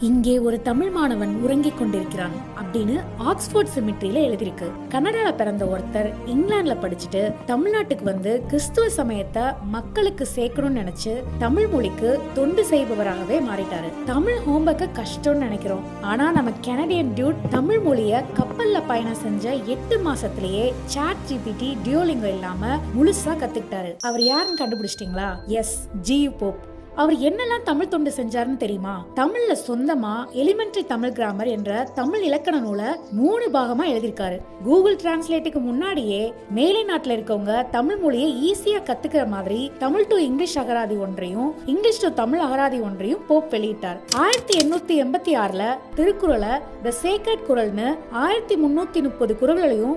இங்கே ஒரு தமிழ் மாணவன் உறங்கிக் கொண்டிருக்கிறான் அப்படின்னு ஆக்ஸ்போர்ட் சிமிட்ரியில எழுதியிருக்கு. கனடால பிறந்த ஒருத்தர் இங்கிலாந்துல படிச்சுட்டு தமிழ்நாட்டுக்கு வந்து கிறிஸ்துவ சமயத்தை மக்களுக்கு சேர்க்கணும்னு நினைச்சு தமிழ் மொழிக்கு தொண்டு செய்பவராகவே மாறிட்டாரு. தமிழ் ஹோம்ஒர்க்க கஷ்டம்னு நினைக்கிறோம், ஆனா நம்ம கனடியன் டியூட் தமிழ் மொழிய கப்பல்ல பயணம் செஞ்ச 8 மாசத்திலேயே ChatGPT டியோலிங்கோ இல்லாம முழுசா கத்துக்கிட்டாரு. அவர் யாருன்னு கண்டுபிடிச்சிட்டீங்களா? S, G U Pope. அவர் என்னெல்லாம் தமிழ் தொண்டு செஞ்சாருன்னு தெரியுமா? தமிழ்ல சொந்தமா எலிமெண்டரி தமிழ் கிராமர் என்ற தமிழ் இலக்கண நூலை 3 பாகமா எழுதியிருக்காரு. கூகுள் டிரான்ஸ்லேட்டுக்கு முன்னாடியே மேலை நாட்டுல இருக்கவங்க தமிழ் மொழியை ஈஸியா கத்துக்கிற மாதிரி தமிழ் டு இங்கிலீஷ் அகராதி ஒன்றையும் இங்கிலீஷ் டு தமிழ் அகராதி ஒன்றையும் போப் வெளியிட்டார். 1886ல திருக்குறளை த சேக்ரெட் குரல்னு 1330 குறள்களையும்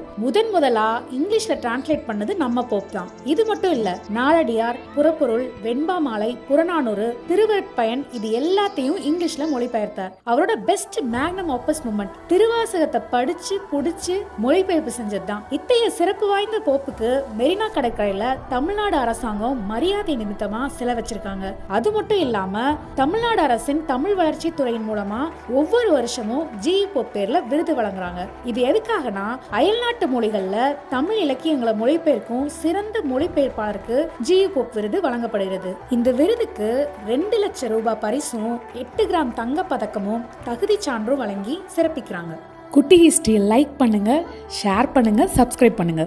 முதலா இங்கிலீஷ்ல டிரான்ஸ்லேட் பண்ணது நம்ம போப் தான். இது மட்டும் இல்ல, நாலடியார், புறப்பொருள், வெண்பா மாலை, புறநானூறு, திருவருட்பயன், இது எல்லாத்தையும் இங்கிலீஷ்ல மொழிபெயர்த்தார். அவரோட பெஸ்ட் மேக்னம் ஆப்பஸ் மூமெண்ட் திருவாசகத்தை படிச்சு புடிச்சு மொழிபெயர்ப்பு செஞ்சதுதான். இத்தகைய சிறப்பு வாய்ந்த போப்புக்கு மெரினா கடற்கரையில தமிழ்நாடு அரசாங்கம் மரியாதை நிமித்தமா சிலை வச்சிருக்காங்க. அது மட்டும் இல்லாம தமிழ்நாடு அரசின் தமிழ் வளர்ச்சி துறையின் மூலமா ஒவ்வொரு வருஷமும் ஜியு போப் பேர்ல விருது வழங்குறாங்க. இது எதுக்காகனா அயல்நாட்டு மொழிகள்ல தமிழ் இலக்கியங்களை மொழிபெயர்க்கும் சிறந்த மொழிபெயர்ப்பாளருக்கு ஜியு போப் விருது வழங்கப்படுகிறது. இந்த விருதுக்கு 2 லட்சம் ரூபாய் பரிசும் 8 கிராம் தங்க பதக்கமும் தகுதி சான்றும் வழங்கி சிறப்பிக்கிறாங்க. குட்டி ஹிஸ்டரியை லைக் பண்ணுங்க, ஷேர் பண்ணுங்க, சப்ஸ்கிரைப் பண்ணுங்க.